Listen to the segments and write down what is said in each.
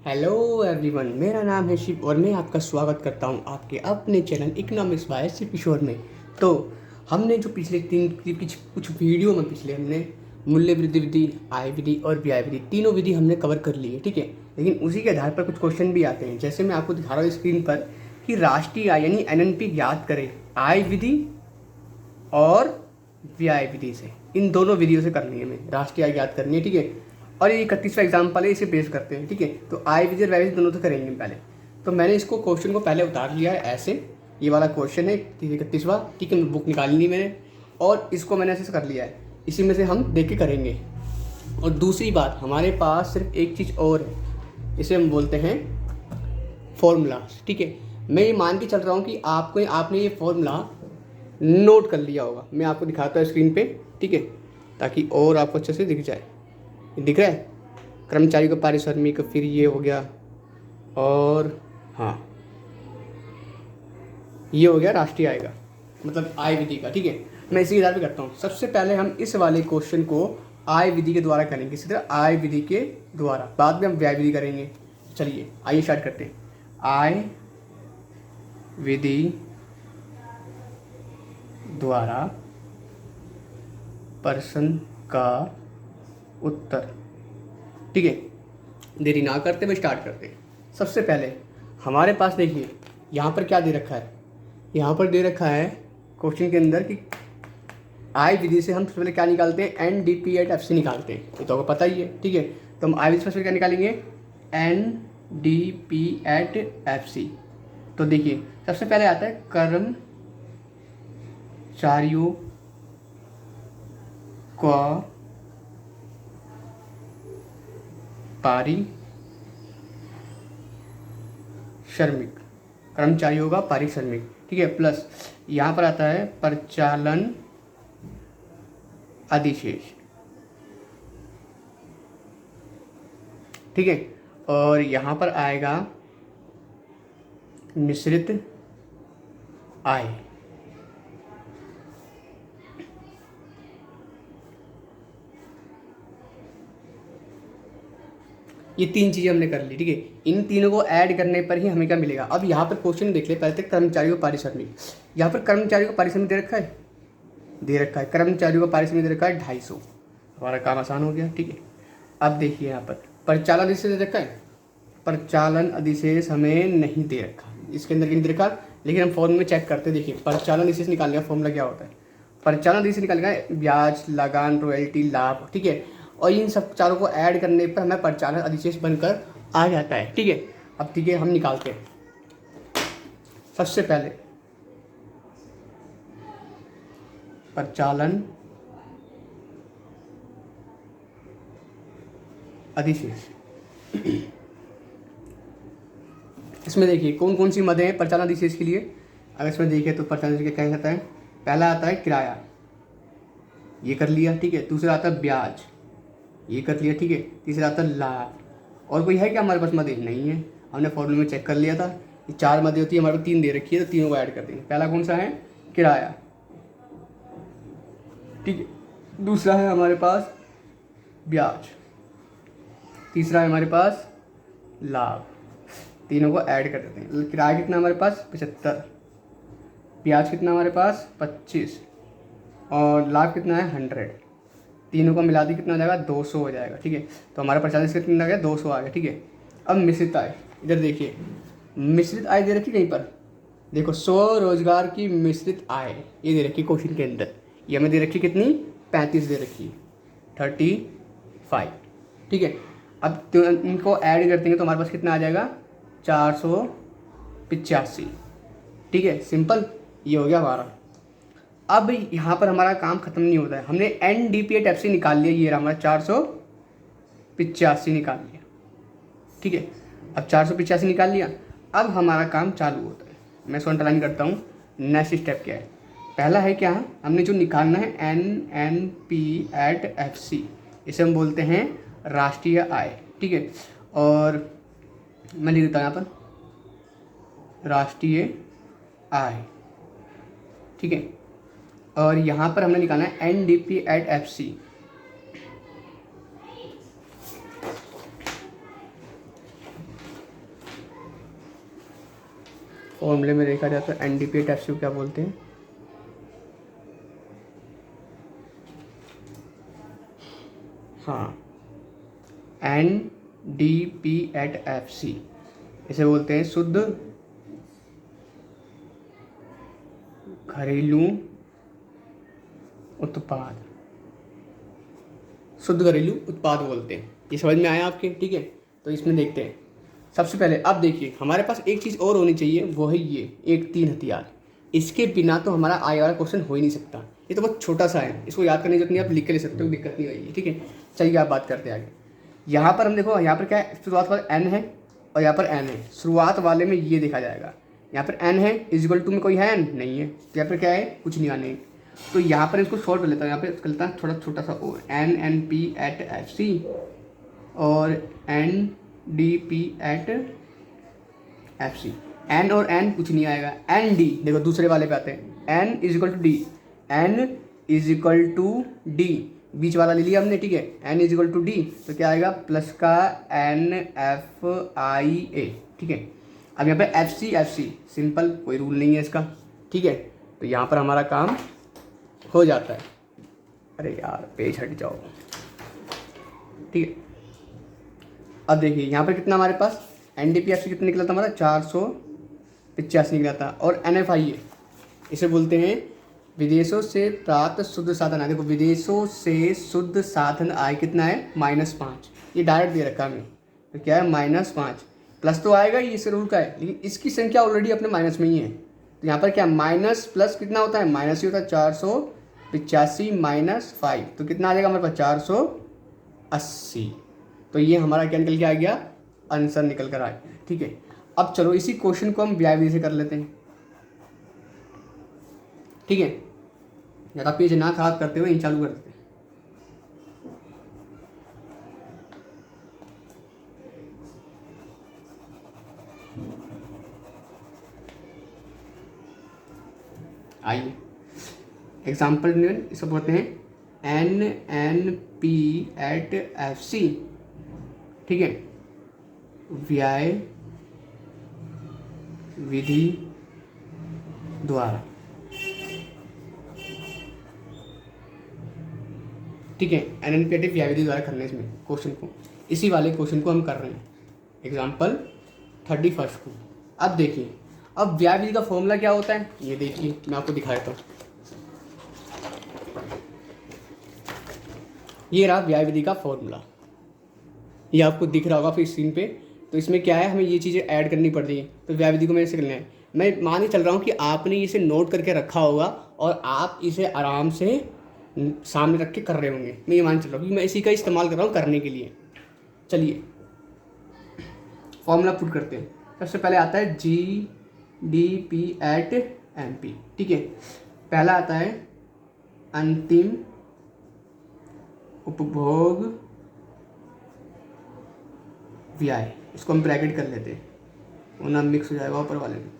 Hello everyone, मेरा नाम है शिव और मैं आपका स्वागत करता हूं आपके अपने चैनल इकोनॉमिक्स बाय शिव किशोर में। तो हमने जो पिछले कुछ वीडियो में पिछले हमने मूल्य वृद्धि विधि, आय विधि और व्यय विधि तीनों विधि हमने कवर कर ली है, ठीक है। लेकिन उसी के आधार पर कुछ क्वेश्चन भी आते हैं, जैसे मैं आपको दिखा रहा हूँ स्क्रीन पर कि राष्ट्रीय आय यानी NNP ज्ञात करें आय विधि और व्यय विधि से। इन दोनों विधियों से करनी है, हमें राष्ट्रीय आय ज्ञात करनी है, ठीक है। और ये 31वां एग्जाम्पल है, इसे बेस करते हैं, ठीक है। तो आय विधि और व्यय विधि दोनों तो करेंगे पहले। तो मैंने इसको क्वेश्चन को पहले उतार लिया है ऐसे, ये वाला क्वेश्चन है 31वां, ठीक है। बुक निकाली ली मैंने और इसको मैंने ऐसे कर लिया है, इसी में से हम देख के करेंगे। और दूसरी बात, हमारे पास सिर्फ एक चीज़ और है, इसे हम बोलते हैं फॉर्मूला, ठीक है। मैं ये मान के चल रहा हूँ कि आपने ये फॉर्मूला नोट कर लिया होगा। मैं आपको दिखाता हूँ स्क्रीन पे, ठीक है, ताकि और आपको अच्छे से दिख जाए। दिख रहा है कर्मचारी का पारिश्रमिक, फिर ये हो गया, और हाँ ये हो गया राष्ट्रीय आय का, मतलब आय विधि का, ठीक है। मैं इसी आधार पे करता हूँ। सबसे पहले हम इस वाले क्वेश्चन को आय विधि के द्वारा करेंगे, इसी तरह आय विधि के द्वारा, बाद में हम व्यय विधि करेंगे। चलिए आइए स्टार्ट करते हैं। आय विधि द्वारा प्रश्न का उत्तर, ठीक है। देरी ना करते हुए स्टार्ट करते हैं। सबसे पहले हमारे पास देखिए यहाँ पर क्या दे रखा है, यहाँ पर दे रखा है क्वेश्चन के अंदर कि आय विधि से हम सबसे पहले क्या निकालते हैं, NDP@FC निकालते हैं, ये तो आपको पता ही है, ठीक है। तो हम आय विधि से सबसे क्या निकालेंगे, NDP@FC। तो देखिए सबसे पहले आता है कर्मचारियों का पारिश्रमिक, कर्मचारियों का पारिश्रमिक, ठीक है, प्लस यहाँ पर आता है परिचालन अधिशेष, ठीक है। और यहाँ पर आएगा मिश्रित आय, ये तीन चीज़ें हमने कर ली, ठीक है। इन तीनों को ऐड करने पर ही हमें क्या मिलेगा। अब यहाँ पर क्वेश्चन देख ले, पहले तक कर्मचारियों का पारिश्रमिक, यहाँ पर कर्मचारियों का पारिश्रमिक दे रखा है, कर्मचारियों का पारिश्रमिक दे रखा है 250। हमारा काम आसान हो गया, ठीक है। अब देखिए यहाँ पर परिचालन अधिशेष दे रखा है, परिचालन अधिशेष हमें नहीं दे रखा, इसके अंदर नहीं दे रखा, लेकिन हम फॉर्म में चेक करते, देखिए परिचालन अधिशेष निकालने का फॉर्मूला क्या होता है। परिचालन अधिशेष निकालने का ब्याज, लगान, रॉयल्टी, लाभ, ठीक है। और इन सब चारों को ऐड करने पर हमें परिचालन अधिशेष बनकर आ जाता है, ठीक है। अब ठीक है, हम निकालते हैं। सबसे पहले परिचालन अधिशेष, इसमें देखिए कौन कौन सी मदें हैं परिचालन अधिशेष के लिए। अगर इसमें देखिए तो परिचालन अधिशेष क्या कहता है, पहला आता है किराया, ये कर लिया, ठीक है। दूसरा आता है ब्याज, ये कर लिया, ठीक है। तीसरा आता है लाभ। और कोई है क्या हमारे पास मदे? नहीं है, हमने फॉर्मूले में चेक कर लिया था, ये 4 मदे होती है, हमारे पास 3 दे रखी है, तो तीनों को ऐड कर देंगे। पहला कौन सा है, किराया, ठीक है। दूसरा है हमारे पास ब्याज, तीसरा है हमारे पास लाभ। तीनों को ऐड कर देते हैं। किराया कितना हमारे पास 75, ब्याज कितना हमारे पास 25, और लाभ कितना है 100। तीनों को मिला दी कितना हो जाएगा 200 हो जाएगा, ठीक है। तो हमारा परसेंटेज कितना आ गया 200 आ गया, ठीक है। अब मिश्रित आय, इधर देखिए मिश्रित आय दे रखी कहीं पर, देखो स्वरोजगार की मिश्रित आय ये दे रखी क्वेश्चन के अंदर, ये हमें दे रखी कितनी 35 दे रखी, 35, ठीक है। अब तो इनको ऐड करते हैं तो हमारे पास कितना आ जाएगा 485, ठीक है। सिंपल, ये हो गया हमारा। अब यहाँ पर हमारा काम खत्म नहीं होता है, हमने NDP@FC निकाल लिया, ये हमारा 485 निकाल लिया, ठीक है। अब 485 निकाल लिया, अब हमारा काम चालू होता है। मैं इसको अंडरलाइन करता हूँ। नेक्स्ट स्टेप क्या है, पहला है क्या, हमने जो निकालना है NNP@FC, इसे हम बोलते हैं राष्ट्रीय आय, ठीक है। और मैं लिख देता हूँ यहाँ पर राष्ट्रीय आय, ठीक है। और यहाँ पर हमने निकालना है NDP@FC, फॉर्मूले में देखा जाए तो NDP/FC को क्या बोलते हैं? हाँ, NDP/FC इसे बोलते हैं शुद्ध घरेलू उत्पाद। शुद्ध घरेलू उत्पाद बोलते हैं। ये समझ में आया आपके? ठीक है, तो इसमें देखते हैं। सबसे पहले अब देखिए, हमारे पास एक चीज़ और होनी चाहिए, वो है ये एक 3 हथियार। इसके बिना तो हमारा आगे वाला क्वेश्चन हो ही नहीं सकता। ये तो बहुत छोटा सा है, इसको याद करने की जरूरत नहीं, आप लिख के ले सकते हो, दिक्कत नहीं आएगी। ठीक है, चलिए आप बात करते हैं आगे। यहाँ पर हम देखो, यहाँ पर क्या है, शुरुआत वाला n है और यहाँ पर n है। शुरुआत वाले में ये देखा जाएगा, यहाँ पर n है, इजिकल टू में कोई है नहीं है, तो यहाँ पर क्या है, कुछ नहीं आने। तो यहाँ पर इसको शॉर्ट कर लेता हूँ, यहाँ पे कर लेता हूँ थोड़ा छोटा सा और NNP/FC और NDP/FC। n और n कुछ नहीं आएगा, ND देखो दूसरे वाले पे आते हैं, n equal to D, n equal to D, बीच वाला ले लिया हमने। ठीक है, n इजिकल टू डी, तो क्या आएगा प्लस का NFIA। ठीक है, अब यहाँ पे FC सिंपल, कोई रूल नहीं है इसका। ठीक है, तो यहाँ पर हमारा काम हो जाता है। अरे यार पेज हट जाओ। ठीक है, अब देखिए यहाँ पर कितना हमारे पास NDP/FC कितना निकला था हमारा, 485 निकला था। और NFIA इसे बोलते हैं विदेशों से प्राप्त शुद्ध साधन आय। देखो विदेशों से शुद्ध साधन आय कितना है, -5। ये डायरेक्ट दे रखा है हमें, तो क्या है -5, प्लस तो आएगा ही, इस रूल का है, लेकिन इसकी संख्या ऑलरेडी अपने माइनस में ही है। तो यहाँ पर क्या माइनस प्लस कितना होता है, माइनस ही होता है। 485 - 5 तो कितना आ जाएगा हमारे पास, 480। तो ये हमारा क्या निकल के आ गया, आंसर निकल कर आ गया। ठीक है, अब चलो इसी क्वेश्चन को हम व्याय विधि से कर लेते हैं। ठीक है, ज़्यादा पेज ना खराब करते हुए इन चालू कर देते हैं। आइए एग्जाम्पल इसको बोलते हैं NNP/FC। ठीक है, व्याय विधि द्वारा। ठीक है, NNP/FC व्याय विधि द्वारा करने इसमें क्वेश्चन को, इसी वाले क्वेश्चन को हम कर रहे हैं एग्जाम्पल 31 को। अब देखिए, अब व्याय विधि का फॉर्मूला क्या होता है, ये देखिए मैं आपको दिखा देता हूँ। ये रहा व्याय विधि का फॉर्मूला, ये आपको दिख रहा होगा फिर स्क्रीन पे। तो इसमें क्या है, हमें ये चीज़ें ऐड करनी पड़ रही है। तो व्याय विधि को मैंने ऐसे करना है, मैं मान के चल रहा हूँ कि आपने इसे नोट करके रखा होगा और आप इसे आराम से सामने रख के कर रहे होंगे। मैं ये मान चल रहा हूँ कि मैं इसी का इस्तेमाल कर रहा हूँ करने के लिए। चलिए फॉर्मूला पुट करते हैं। सबसे पहले आता है GDP/MP। ठीक है, पहला आता है अंतिम उपभोग व्यय, इसको हम ब्रैकेट कर लेते हैं, वो ना मिक्स हो जाएगा ऊपर वाले में।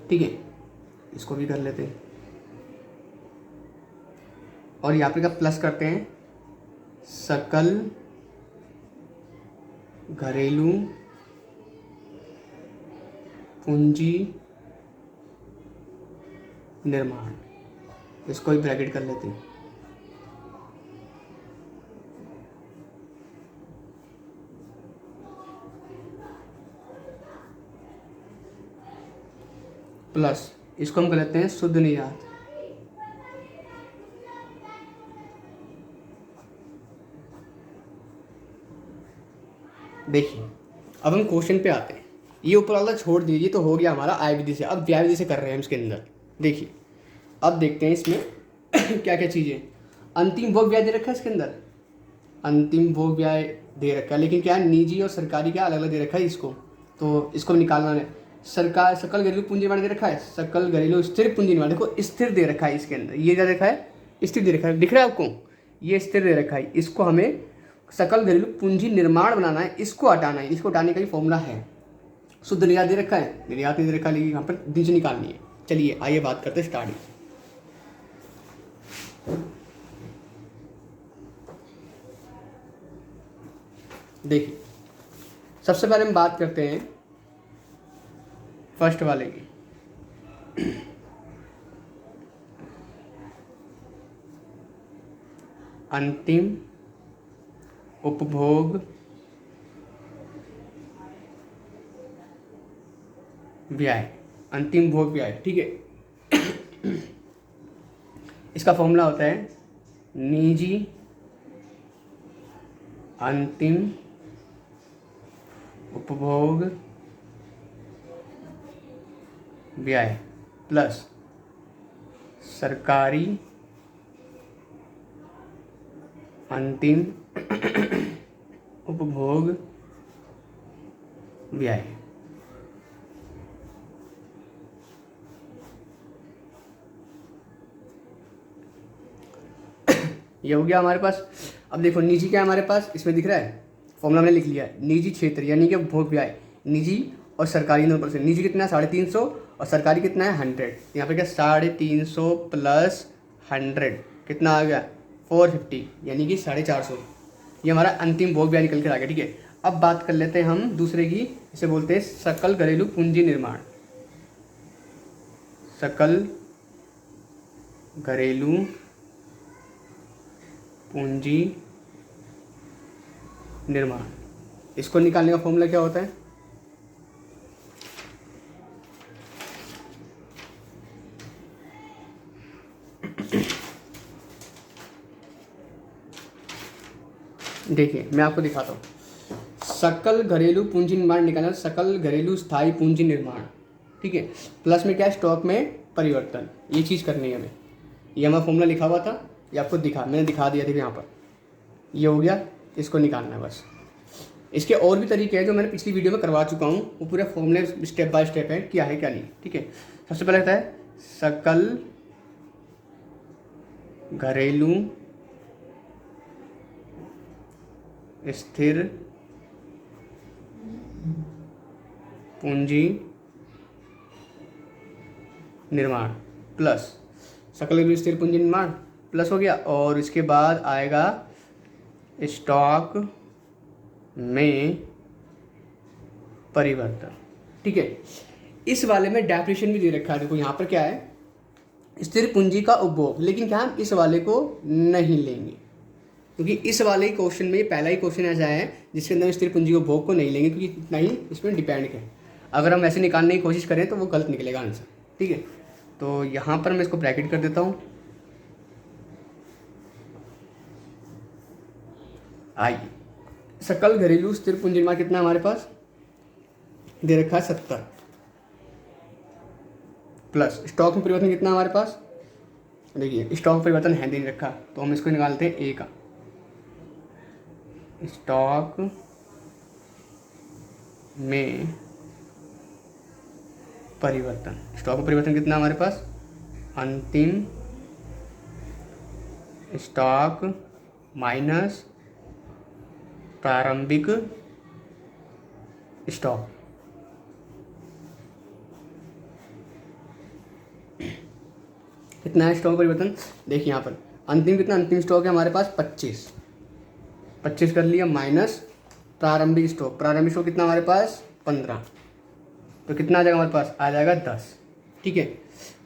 ठीक है, इसको भी कर लेते हैं और यहाँ पे का प्लस करते हैं, सकल घरेलू पूंजी निर्माण, इसको भी ब्रैकेट कर लेते हैं। प्लस इसको हम कर लेते हैं शुद्ध निर्यात। देखिए अब हम क्वेश्चन पे आते हैं, ये ऊपर वाला छोड़ दीजिए, तो हो गया हमारा आय विधि से। अब व्यय विधि से कर रहे हैं इसके अंदर। देखिए अब देखते हैं इसमें क्या क्या चीज़ें। अंतिम भोग व्यय दे रखा है इसके अंदर, अंतिम भोग व्यय दे रखा है, लेकिन क्या है निजी और सरकारी क्या अलग अलग दे रखा है इसको, तो इसको निकालना है। सरकार सकल घरेलू पूंजी निर्माण दे रखा है, सकल घरेलू स्थिर पूंजी निर्माण, देखो स्थिर दे रखा है इसके अंदर, ये क्या देखा है, स्थिर दे रखा है, दिख रहा है आपको, ये स्थिर दे रखा है। इसको हमें सकल घरेलू पूंजी निर्माण बनाना है, इसको हटाना है, इसको हटाने का ही फॉर्मूला है। शुद्ध निर्यात दे रखा है, निर्यात नहीं दे रखा, लेकिन यहाँ पर दीज निकालनी है। चलिए आइए बात करते हैं स्टार्ट। देखिए सबसे पहले हम बात करते हैं फर्स्ट वाले की। अंतिम उपभोग व्यय, अंतिम भोग व्यय, ठीक है। इसका फॉर्मूला होता है निजी अंतिम उपभोग व्यय प्लस सरकारी अंतिम उपभोग व्यय। ये हो गया हमारे पास। अब देखो निजी क्या है हमारे पास, इसमें दिख रहा है, फॉर्मूला हमने लिख लिया है। निजी क्षेत्र यानी कि उपभोग व्यय, निजी और सरकारी दोनों परसेंट। निजी कितना है 350 और सरकारी कितना है 100। यहाँ पे क्या 350 प्लस 100 कितना आ गया 450 यानी कि 450। ये हमारा अंतिम भोग व्यय निकल कर आ गया, ठीक है। अब बात कर लेते हैं हम दूसरे की, इसे बोलते हैं सकल घरेलू पूंजी निर्माण। सकल घरेलू पूंजी निर्माण। इसको निकालने का फॉर्मूला क्या होता है, देखिए मैं आपको दिखाता हूँ। सकल घरेलू पूंजी निर्माण निकालना, सकल घरेलू स्थायी पूंजी निर्माण, ठीक है। प्लस में क्या है स्टॉक में परिवर्तन, ये चीज़ करनी है हमें। ये हमारा फॉर्मूला लिखा हुआ था, ये आपको मैंने दिखा दिया था यहाँ पर। ये हो गया, इसको निकालना है बस। इसके और भी तरीके हैं जो मैंने पिछली वीडियो में करवा चुका हूँ, वो पूरे फॉर्मूले स्टेप बाय स्टेप है क्या नहीं, ठीक है। सबसे पहले आता है सकल घरेलू स्थिर पूंजी निर्माण प्लस सकल घरेलू स्थिर पूंजी निर्माण प्लस हो गया, और इसके बाद आएगा स्टॉक में परिवर्तन, ठीक है। इस वाले में डेफिनेशन भी दे रखा है, देखो यहाँ पर क्या है स्थिर पूंजी का उपभोग, लेकिन क्या हम इस वाले को नहीं लेंगे, क्योंकि इस वाले क्वेश्चन में पहला ही क्वेश्चन ऐसा है जिसके अंदर स्थिर पूंजी के उपभोग को नहीं लेंगे, क्योंकि इतना ही इसमें डिपेंड है। अगर हम ऐसे निकालने की कोशिश करें तो वो गलत निकलेगा आंसर, ठीक है। तो यहाँ पर मैं इसको ब्रैकेट कर देता हूँ। आइए, सकल घरेलू स्थिर पूंजी निर्माण कितना हमारे पास दे रखा है 70 प्लस स्टॉक में परिवर्तन कितना हमारे पास, देखिए स्टॉक परिवर्तन है दे रखा, तो हम इसको निकालते हैं ए का। स्टॉक में परिवर्तन, स्टॉक में परिवर्तन कितना हमारे पास, अंतिम स्टॉक माइनस प्रारंभिक स्टॉक। कितना है स्टॉक परिवर्तन, देखिए यहाँ पर अंतिम कितना, अंतिम स्टॉक है हमारे पास 25 कर लिया, माइनस प्रारंभिक स्टॉक, प्रारंभिक स्टॉक कितना हमारे पास 15, तो कितना आ जाएगा हमारे पास, आ जाएगा 10, ठीक है।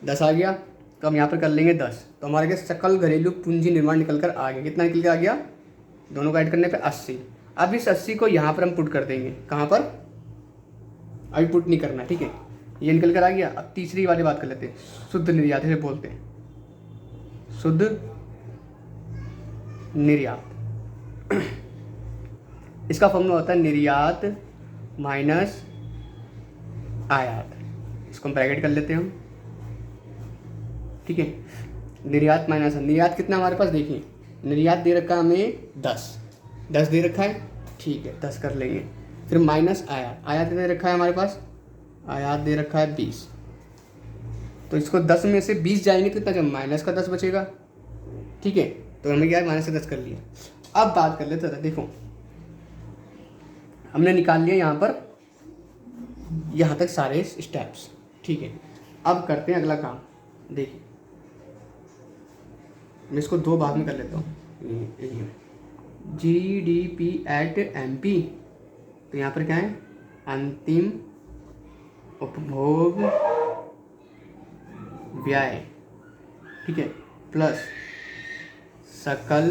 10 आ गया, तो हम यहाँ पर कर लेंगे 10, तो हमारे पास सकल घरेलू पूंजी निर्माण निकल कर आ गया। कितना निकल के आ गया, दोनों का ऐड करने पे 80। अब इस 80 को यहाँ पर हम पुट कर देंगे, कहाँ पर, अभी पुट नहीं करना, ठीक है। ये निकल कर आ गया। अब तीसरी वाली बात कर लेते हैं, शुद्ध निर्यात से बोलते हैं, शुद्ध निर्यात। इसका फॉर्मूला होता है निर्यात माइनस आयात, इसको हम ब्रैकेट कर लेते हैं हम, ठीक है। निर्यात माइनस, निर्यात कितना हमारे पास, देखिए निर्यात दे रखा है हमें 10 दे रखा है, ठीक है 10 कर लेंगे। फिर माइनस आयात, आयात दे रखा है हमारे पास, आयात दे रखा है 20, तो इसको 10 में से 20 जाएंगे तो कितना, जब माइनस का 10 बचेगा, ठीक है। तो हमें क्या है माइनस का 10 कर लिया। अब बात कर लेते हैं, देखो हमने निकाल लिया यहाँ पर यहाँ तक सारे स्टेप्स, ठीक है। अब करते हैं अगला काम, देखिए मैं इसको 2 भाग में कर लेता हूँ। GDP at MP, तो यहाँ पर क्या है अंतिम उपभोग व्यय, ठीक है, प्लस सकल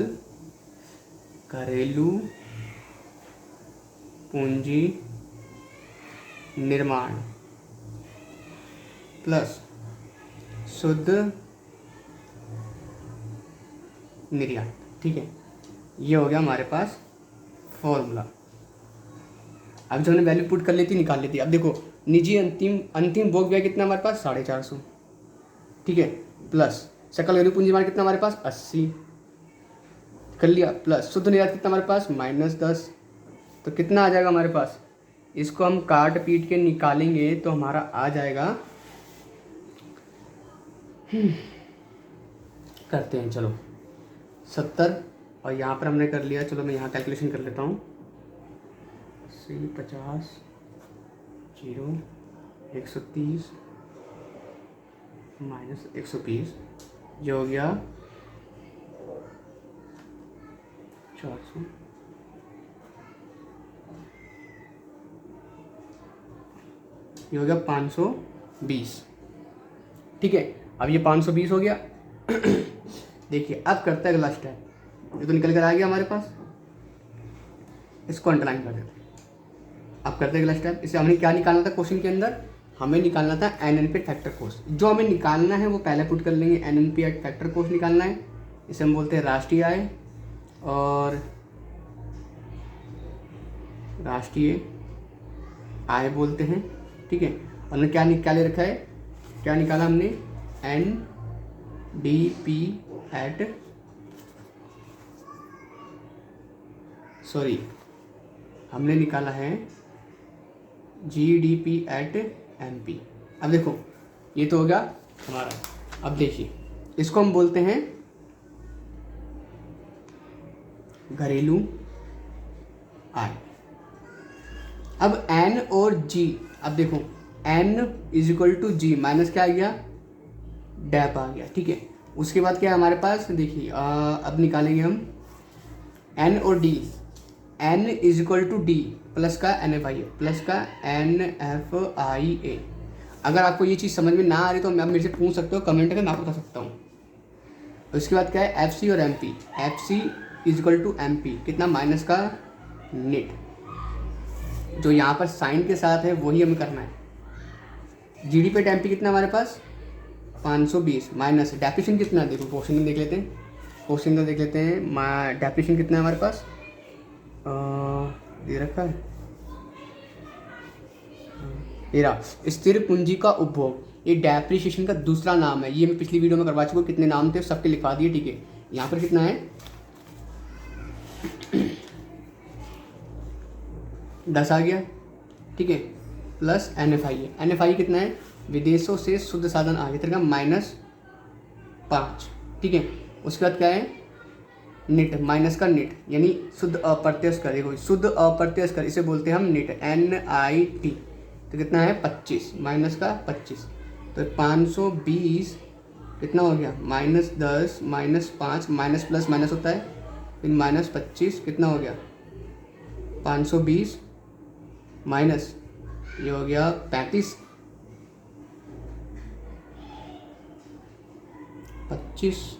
घरेलू पूंजी निर्माण प्लस शुद्ध निर्यात, ठीक है। ये हो गया हमारे पास फॉर्मूला। अब जो हमने वैल्यू पुट कर लेती निकाल लेती। अब देखो निजी अंतिम भोग व्यय कितना हमारे पास 450, ठीक है, प्लस सकल घरेलू पूंजी निर्माण कितना हमारे पास 80 कर लिया, प्लस शुद्ध निर्यात कितना हमारे पास -10। तो कितना आ जाएगा हमारे पास, इसको हम काट पीट के निकालेंगे तो हमारा आ जाएगा करते हैं चलो 70, और यहाँ पर हमने कर लिया। चलो मैं यहाँ कैलकुलेशन कर लेता हूँ। 50 0 130 माइनस 120, ये हो गया 400, ये हो गया 520, ठीक है। अब ये 520 हो गया। देखिए अब करते हैं अगला स्टेप। ये तो निकल कर आ गया हमारे पास, इसको अंडरलाइन कर देते हैं। अब करते हैं अगला स्टेप। इसे हमें क्या निकालना था क्वेश्चन के अंदर, हमें निकालना था एनएनपी फैक्टर कॉस्ट। जो हमें निकालना है वो पहले पुट कर लेंगे। एनएनपी फैक्टर कॉस्ट निकालना है, इसे हम बोलते हैं राष्ट्रीय आय, और राष्ट्रीय आय बोलते हैं, ठीक है। हमने क्या ले रखा है, क्या निकाला हमने, NDP एट हमने निकाला है GDP एट MP। अब देखो ये तो हो गया हमारा। अब देखिए इसको हम बोलते हैं घरेलू आय। अब N और G, अब देखो N = G माइनस क्या आ गया, डैप आ गया, ठीक है। उसके बाद क्या है हमारे पास, देखिए अब निकालेंगे हम N और D। N = D प्लस का NFIA प्लस का NFIA। अगर आपको ये चीज़ समझ में ना आ रही तो आप मेरे से पूछ सकते हो कमेंट में, मैं आपको बता सकता हूँ। उसके बाद क्या है FC और MP। FC = MP कितना, माइनस का नेट, जो यहाँ पर साइन के साथ है वही हमें करना है। GDP एट MP कितना हमारे पास 520 माइनस डेप्रिसिएशन कितना, देखो क्वेश्चन में देख लेते हैं। क्वेश्चन में देख लेते हैं डेप्रिसिएशन कितना है हमारे पास, दे रखा है ये रहा, स्थिर पूंजी का उपभोग। ये डेप्रिसिएशन का दूसरा नाम है। ये मैं पिछली वीडियो में करवा चुका हूँ, कितने नाम थे सबके लिखवा दिए, ठीक है। यहाँ पर कितना है 10 आ गया, ठीक है, प्लस NFIA कितना है, विदेशों से शुद्ध साधन आ गया -5, ठीक है। उसके बाद क्या है नेट, माइनस का नेट यानी शुद्ध अप्रत्यक्ष कर, देखो शुद्ध अप्रत्यक्ष कर इसे बोलते हैं हम नेट, NIT। तो कितना है 25 माइनस का 25, तो 520 कितना हो गया -10 -5 माइनस प्लस माइनस होता है, फिर -25 कितना हो गया 520 माइनस ये हो गया 35 25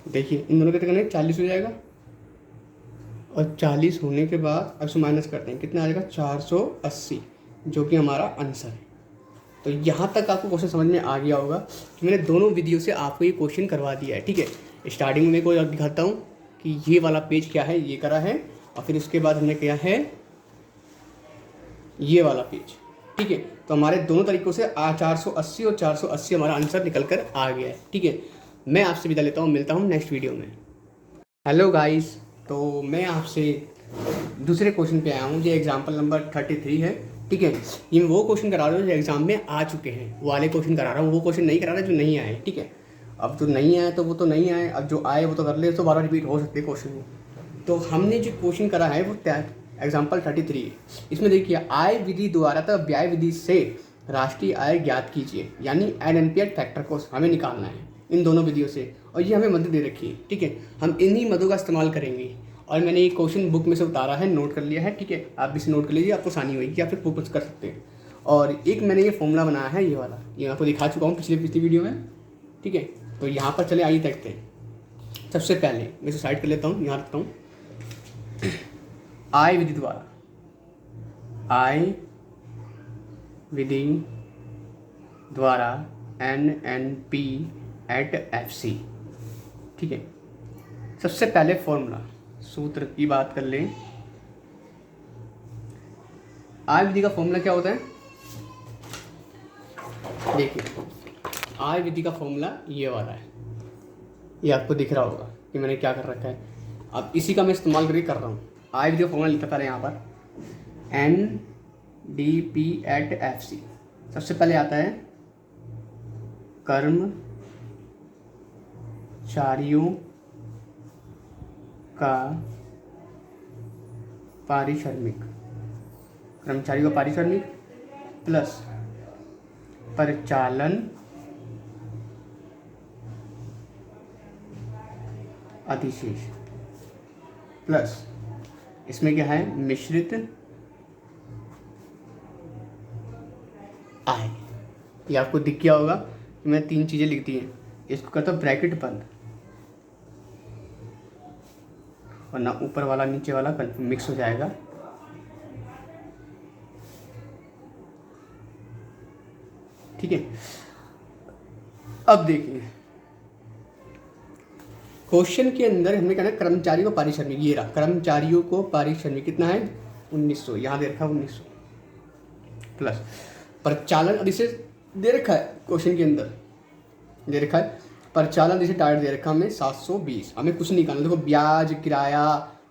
देखिए इन दोनों के करने 40 हो जाएगा, और 40 होने के बाद अब से माइनस करते हैं कितना आ जाएगा 480, जो कि हमारा आंसर है। तो यहाँ तक आपको क्वेश्चन समझ में आ गया होगा कि मैंने दोनों वीडियो से आपको ये क्वेश्चन करवा दिया है, ठीक है। स्टार्टिंग में कोई दिखाता हूँ कि ये वाला पेज क्या है, ये करा है, और फिर उसके बाद हमने किया है ये वाला पेज, ठीक है। तो हमारे दोनों तरीक़ों से 480 और 480 हमारा आंसर निकल कर आ गया है, ठीक है। मैं आपसे विदा लेता हूँ, मिलता हूँ नेक्स्ट वीडियो में। हेलो गाइस, तो मैं आपसे दूसरे क्वेश्चन पे आया हूँ, जो एग्जाम्पल नंबर 33 है, ठीक है। ये वो क्वेश्चन करा रहा हूँ जो एग्जाम में आ चुके हैं, वो वाले क्वेश्चन करा रहा हूँ, वो क्वेश्चन नहीं करा रहा जो नहीं आए, ठीक है। अब जो नहीं आए तो वो तो नहीं आए, अब जो आए वो तो कर ले, तो बार बार रिपीट हो सकते हैं क्वेश्चन में। तो हमने जो क्वेश्चन करा है वो एग्जाम्पल 33 है। इसमें देखिए आय विधि द्वारा तथा व्यय विधि से राष्ट्रीय आय ज्ञात कीजिए, यानी एनएनपीएट फैक्टर को हमें निकालना है इन दोनों विधियों से, और ये हमें मद दे रखी है। ठीक है, हम इन्हीं मदों का इस्तेमाल करेंगे, और मैंने ये क्वेश्चन बुक में से उतारा है, नोट कर लिया है। ठीक है, आप भी इसे नोट कर लीजिए, आपको आसानी होगी, या फिर फोकस कर सकते हैं। और एक मैंने ये फॉर्मूला बनाया है, ये वाला, ये आपको दिखा चुका हूँ पिछली वीडियो में। ठीक है, तो यहाँ पर चले आइए देखते हैं। सबसे पहले मैं इसे साइड कर लेता हूँ, यहाँ रखता हूँ। आय विधि द्वारा, आय विधि द्वारा NNP@FC। ठीक है, सबसे पहले फॉर्मूला सूत्र की बात कर लें। आय विधि का फॉर्मूला क्या होता है? देखिए, आय विधि का फॉर्मूला ये वाला है, ये आपको दिख रहा होगा कि मैंने क्या कर रखा है। अब इसी का मैं इस्तेमाल करके कर रहा हूँ। आय विधि का फॉर्मूला लिखा पहले यहाँ पर NDP@FC। सबसे पहले आता है कर्मचारियों का पारिश्रमिक, कर्मचारियों का पारिश्रमिक प्लस परिचालन अधिशेष प्लस इसमें क्या है, मिश्रित आय। ये आपको दिख गया होगा कि मैंने 3 चीज़ें लिख दी हैं। इसको करता हूँ ब्रैकेट बंद, वरना ऊपर वाला नीचे वाला मिक्स हो जाएगा। ठीक है, अब देखिए क्वेश्चन के अंदर हमने कहना कर्मचारियों को पारिश्रमिक, ये रहा कर्मचारियों को पारिश्रमिक कितना है 1900, यहाँ दे रखा है 1900 प्लस परिचालन अधिशेष दे रखा है, क्वेश्चन के अंदर दे रखा है परिचालन अधिशेष टारगेट दे रखा है हमें 720। हमें कुछ नहीं करना, देखो ब्याज, किराया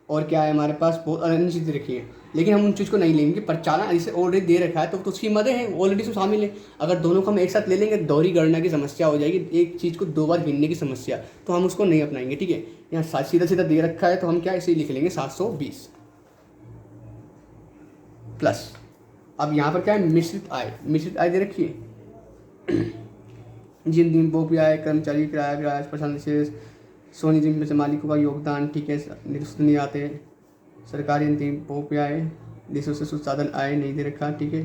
और क्या है हमारे पास, बहुत अन्य चीज़ें रखी हैं, लेकिन हम उन चीज़ को नहीं लेंगे। परिचालन अधिशेष ऑलरेडी दे रखा है तो उसकी मदद है, ऑलरेडी उसमें शामिल है। अगर दोनों को हम एक साथ ले लेंगे दोहरी गणना की समस्या हो जाएगी, एक चीज़ को 2 बार गिनने की समस्या, तो हम उसको नहीं अपनाएंगे। ठीक है, यहाँ सीधा सीधा दे रखा है तो हम क्या इसे लिख लेंगे 720 प्लस। अब यहाँ पर क्या है, मिश्रित आय, मिश्रित आय दे रखी है जिन दिन भोग आय, कर्मचारी किराया, ब्याज, परिचालन अधिशेष, सोनी दिन में से मालिकों का योगदान। ठीक है, निरुस्त नहीं आते, सरकारी अंतिम भोग आय, देशों से सुसाधन आय नहीं दे रखा। ठीक है,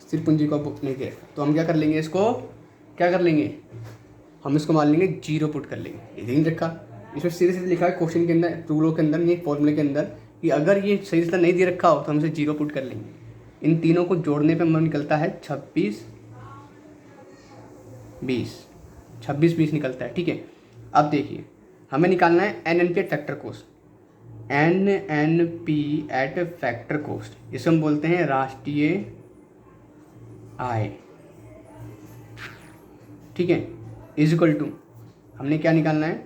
स्थिर पूंजी का बुक नहीं दे रखा, तो हम क्या कर लेंगे, इसको क्या कर लेंगे, हम इसको मान लेंगे 0 पुट कर लेंगे। ये नहीं रखा, इसमें सीधे सीधे लिखा है क्वेश्चन के अंदर, रूलों के अंदर, ये फॉर्मूले के अंदर, कि अगर ये सही से नहीं दे रखा हो तो हम इसे 0 पुट कर लेंगे। इन तीनों को जोड़ने पे मन निकलता है 26-20 निकलता है। ठीक है, अब देखिए हमें निकालना है NNP factor cost, NNP factor cost, इसे हम बोलते हैं राष्ट्रीय आय। ठीक है, इज इक्वल टू हमने क्या निकालना है,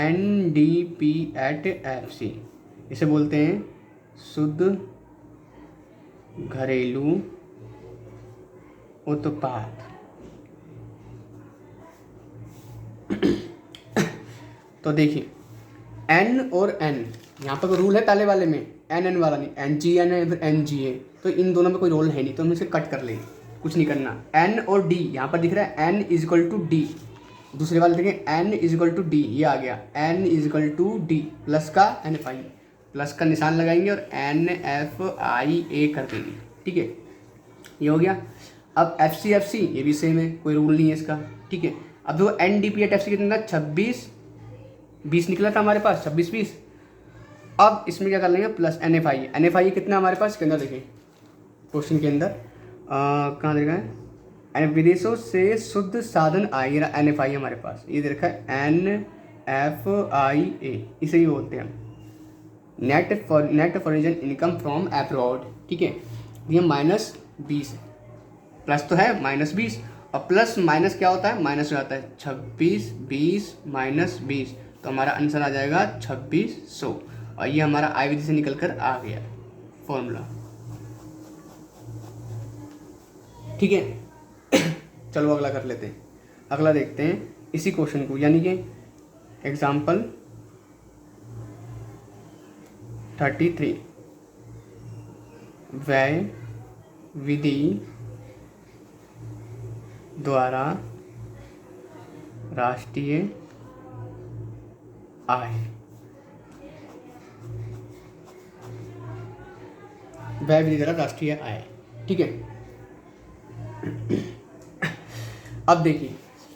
NDP@FC, इसे बोलते हैं शुद्ध घरेलू उत्पाद। तो देखिए N और N, यहाँ पर कोई रूल है पहले वाले में, NN वाला नहीं, NGN है फिर NGA, तो इन दोनों में कोई रोल है नहीं, तो हम इसे कट कर लेंगे, कुछ नहीं करना। N और D यहाँ पर दिख रहा है N is equal to D, दूसरे वाले देखें N is equal to D, ये आ गया N is equal to D plus का NFI, प्लस का निशान लगाएंगे और NFIA कर देंगे। ठीक है, ये हो गया। अब FC ये भी सेम है, कोई रूल नहीं है इसका। ठीक है, अब देखो NDP@FC कितना था, 26-20 निकला था हमारे पास, 26-20। अब इसमें क्या कर लेंगे, प्लस NFI कितना हमारे पास, इसके अंदर देखिए क्वेश्चन के अंदर कहाँ दे रखा है, विदेशों से शुद्ध साधन आय, NFI हमारे पास ये दे रखा है NFIA, इसे ही बोलते हैं हम net foreign income from abroad. ठीक है, ये -20 प्लस तो है -20, और प्लस माइनस क्या होता है, माइनस हो जाता है 26-20 -20, तो हमारा आंसर आ जाएगा 2600, और ये हमारा आय विधि से निकल कर आ गया फॉर्मूला। ठीक है, चलो अगला कर लेते हैं। अगला देखते हैं इसी क्वेश्चन को, यानी कि एग्जाम्पल 33, व्यय विधि द्वारा राष्ट्रीय आय, व्यय विधि द्वारा राष्ट्रीय आय। ठीक है, अब देखिए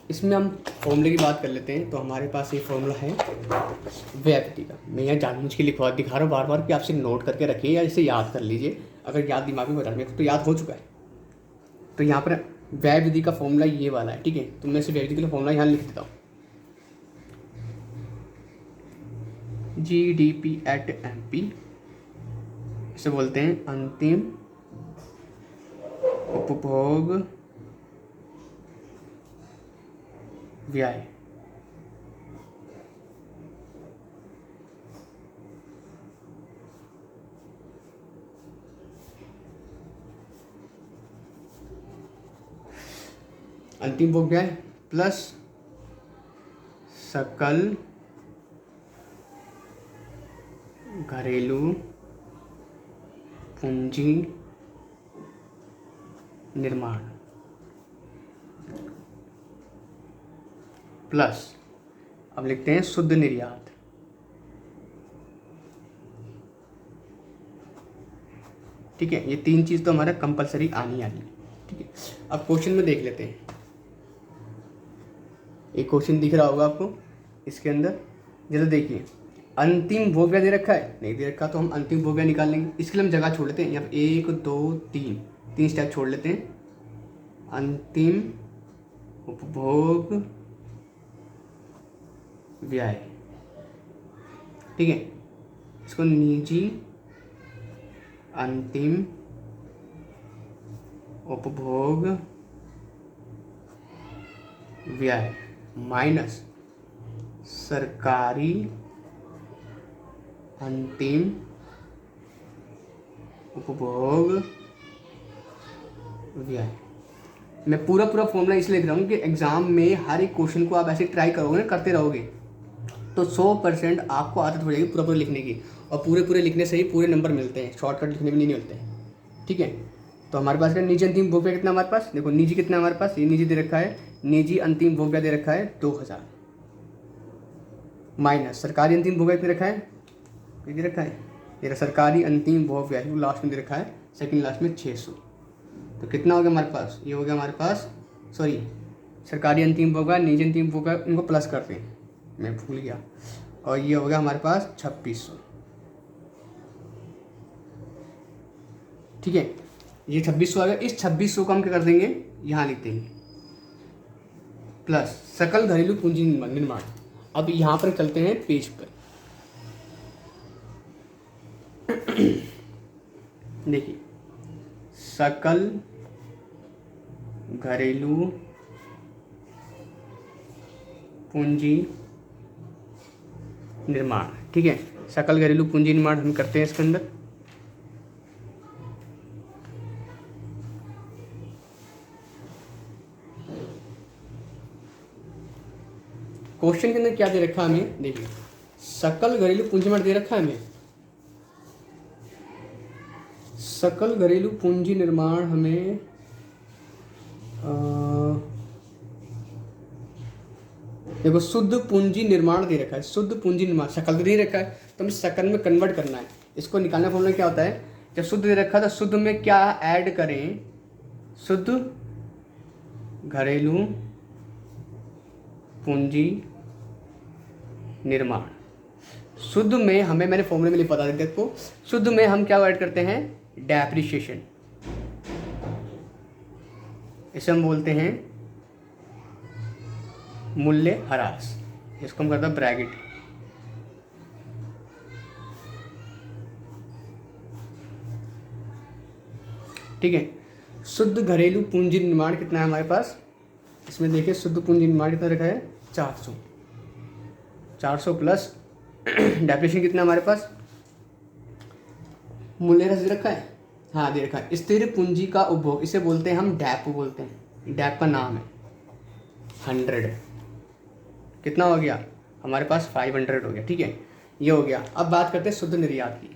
इसमें हम फॉर्मूले की बात कर लेते हैं। तो हमारे पास ये फॉर्मूला है व्यय विधि का। मैं यहाँ जानबूझ के दिखा रहा हूँ बार बार कि आपसे नोट करके रखिए या इसे याद कर लीजिए। अगर याद दिमाग में बता तो याद हो चुका है। तो यहाँ पर व्यय विधि का फॉर्मूला ये वाला है। ठीक है, तो मैं इसे व्यय विधि का फॉर्मूला यहाँ लिख देता हूँ। GDP@MP, इसे बोलते हैं अंतिम उपभोग व्यय। अंतिम उपभोग व्यय प्लस सकल घरेलू पूंजी निर्माण प्लस, अब लिखते हैं शुद्ध निर्यात। ठीक है, ये तीन चीज़ तो हमारा कंपलसरी आनी है। ठीक है, अब क्वेश्चन में देख लेते हैं। एक क्वेश्चन दिख रहा होगा आपको इसके अंदर, जरा देखिए। अंतिम भोग व्यय दे रखा है, नहीं दे रखा तो हम अंतिम भोग व्यय निकाल लेंगे। इसके लिए हम जगह छोड़ लेते हैं। यहाँ 1 2 3 स्टेप छोड़ लेते हैं। अंतिम उपभोग व्यय, ठीक है, इसको निजी अंतिम उपभोग व्यय माइनस सरकारी अंतिम उपभोग व्यय। मैं पूरा फॉर्मूला इसलिए लिख रहा हूँ कि एग्जाम में हर एक क्वेश्चन को आप ऐसे ट्राई करोगे ना, करते रहोगे तो 100% आपको आदत हो जाएगी पूरा लिखने की। और पूरे लिखने से ही पूरे नंबर मिलते हैं, शॉर्टकट लिखने में नहीं मिलते हैं। ठीक है, तो हमारे पास निजी अंतिम उपभोग व्यय कितना हमारे पास, देखो निजी कितना हमारे पास, ये निजी दे रखा है, निजी अंतिम उपभोग व्यय दे रखा है 2000 माइनस सरकारी अंतिम उपभोग व्यय दे रखा है, दे रखा है ये सरकारी अंतिम उपभोग व्यय लास्ट में दे रखा है, सेकंड लास्ट में 600। तो कितना हो गया हमारे पास, ये हो गया हमारे पास, सॉरी सरकारी अंतिम उपभोग व्यय निजी अंतिम उपभोग व्यय इनको प्लस करते हैं, मैं भूल गया, और ये हो गया हमारे पास 2600। ठीक है, ये 2600 आ गया। इस 2600 को हम क्या कर देंगे, यहाँ लिख देंगे प्लस सकल घरेलू पूंजी निर्माण। अब यहाँ पर चलते हैं पेज पर। देखिए सकल घरेलू पूंजी निर्माण। ठीक है, सकल घरेलू पूंजी निर्माण हम करते हैं इसके अंदर। क्वेश्चन के अंदर क्या दे रखा है हमें, देखिए सकल घरेलू पूंजी निर्माण दे रखा है हमें, सकल घरेलू पूंजी निर्माण हमें देखो शुद्ध पूंजी निर्माण दे रखा है, शुद्ध पूंजी निर्माण सकल दे रखा है, तो हमें सकल में कन्वर्ट करना है। इसको निकालना फॉर्मूला क्या होता है, जब शुद्ध दे रखा था शुद्ध में क्या ऐड करें, शुद्ध घरेलू पूंजी निर्माण। शुद्ध में हमें, मैंने फॉर्मूले में बता देते आपको, शुद्ध में हम क्या ऐड करते हैं, डेप्रिसिएशन, इसे हम बोलते हैं मूल्य ह्रास, इसको हम करते हैं ब्रैकेट। ठीक है, शुद्ध घरेलू पूंजी निर्माण कितना है हमारे पास, इसमें देखिए शुद्ध पूंजी निर्माण कितना रखा है 400 प्लस डेप्रिसिएशन कितना हमारे पास, मूल्य ह्रास दे रखा है, हाँ दे रखा है। स्थिर पूंजी का उपभोग, इसे बोलते हैं हम डैप बोलते हैं, डैप का नाम है 100। कितना हो गया हमारे पास 500 हो गया। ठीक है, ये हो गया। अब बात करते हैं शुद्ध निर्यात की।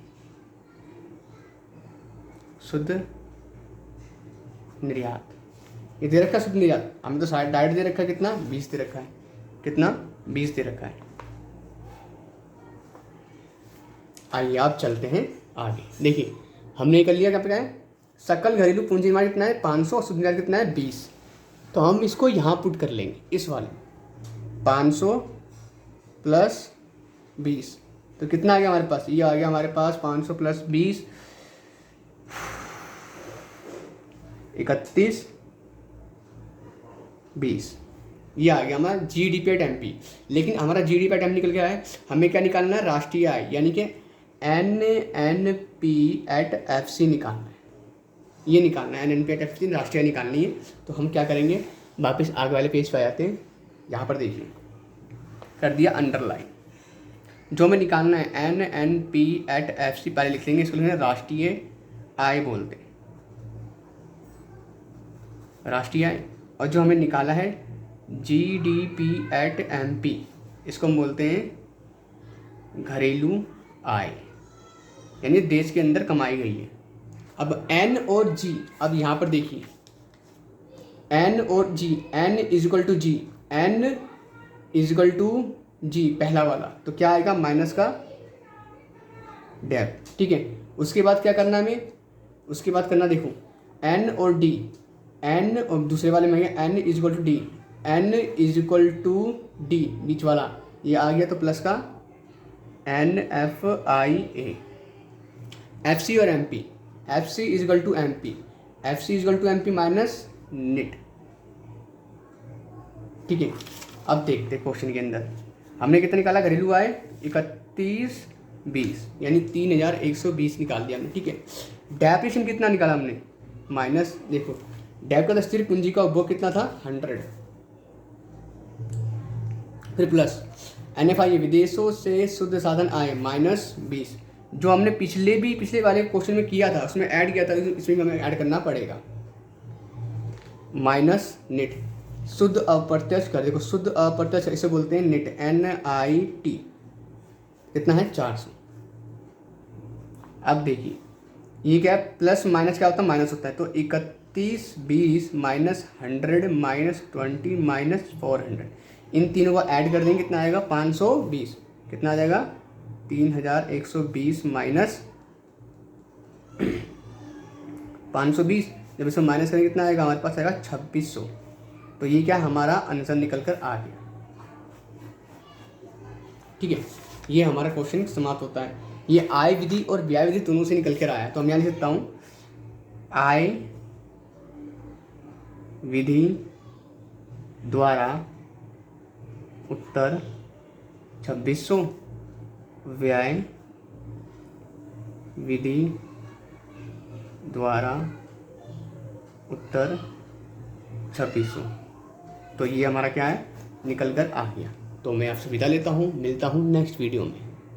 शुद्ध निर्यात ये दे रखा है शुद्ध निर्यात, हमें तो शायद डायरेक्ट दे रखा है कितना 20 दे रखा है, कितना 20 दे रखा है। आइए आप चलते हैं आगे। देखिए हमने कर लिया, क्या है सकल घरेलू पूंजी निर्माण कितना है 500 और शुद्ध निर्यात कितना है 20। तो हम इसको यहाँ पुट कर लेंगे, इस वाले 500 प्लस 20, तो कितना आ गया हमारे पास, ये आ गया हमारे पास 500 प्लस 20 31 20, ये आ गया हमारा जीडीपी एट एमपी। लेकिन हमारा जीडीपी एट एम निकल गया है, हमें क्या निकालना है राष्ट्रीय आय, यानी कि एनएनपी एट एफसी निकालना है, ये निकालना है एनएनपी एट एफसी, राष्ट्रीय आय निकालनी है। तो हम क्या करेंगे, वापस आगे वाले पेज पर आ जाते हैं। यहाँ पर देखिए कर दिया अंडरलाइन, जो हमें निकालना है एनएनपी एट एफसी पहले लिख लेंगे, इसको लिखेंगे राष्ट्रीय आय बोलते हैं, राष्ट्रीय आय। और जो हमें निकाला है जीडीपी एट एमपी, इसको हम बोलते हैं घरेलू आय, यानी देश के अंदर कमाई गई है। अब एन और जी, अब यहाँ पर देखिए एन और G, N equal to G, N equal to G पहला वाला, तो क्या आएगा माइनस का डेप, ठीक है। उसके बाद क्या करना हमें, उसके बाद करना देखो एन और डी, एन और दूसरे वाले में N equal to D, N equal to D बीच वाला ये आ गया, तो प्लस का N F I A, F C और M P, F C equal to M P, F C equal to M P minus net, ठीक है। अब देखते हैं क्वेश्चन के अंदर हमने कितना निकाला घरेलू आय 3120, यानी 3120 निकाल दिया हमने, ठीक है। डेप्रिसिएशन कितना निकाला हमने माइनस, देखो डेप का स्थिर पूंजी का उपभोग कितना था 100, फिर प्लस एनएफआई विदेशों से शुद्ध साधन आए माइनस 20, जो हमने पिछले वाले क्वेश्चन में किया था उसमें ऐड किया था, इसमें भी हमें ऐड करना पड़ेगा, माइनस नेट शुद्ध अप्रत्यक्ष कर, देखो शुद्ध अप्रत्यक्ष इसे बोलते हैं नेट, NIT कितना है 400। अब देखिए ये क्या है, प्लस माइनस क्या होता है माइनस होता है, तो 3120 माइनस 100 माइनस 20 माइनस 400, इन तीनों को ऐड कर देंगे कितना आएगा 520, कितना आ जाएगा 3120 माइनस 520, जब इसको माइनस करेंगे कितना आएगा हमारे पास आएगा 2600। तो ये क्या हमारा आंसर निकल कर आ गया, ठीक है। ये हमारा क्वेश्चन समाप्त होता है। ये आय विधि और व्यय विधि दोनों से निकल कर आया है, तो हम यहाँ लिख सकता हूँ आय विधि द्वारा उत्तर 2600, व्यय विधि द्वारा उत्तर 2600। तो ये हमारा क्या है निकल कर आ गया। तो मैं आपसे विदा लेता हूँ, मिलता हूँ नेक्स्ट वीडियो में।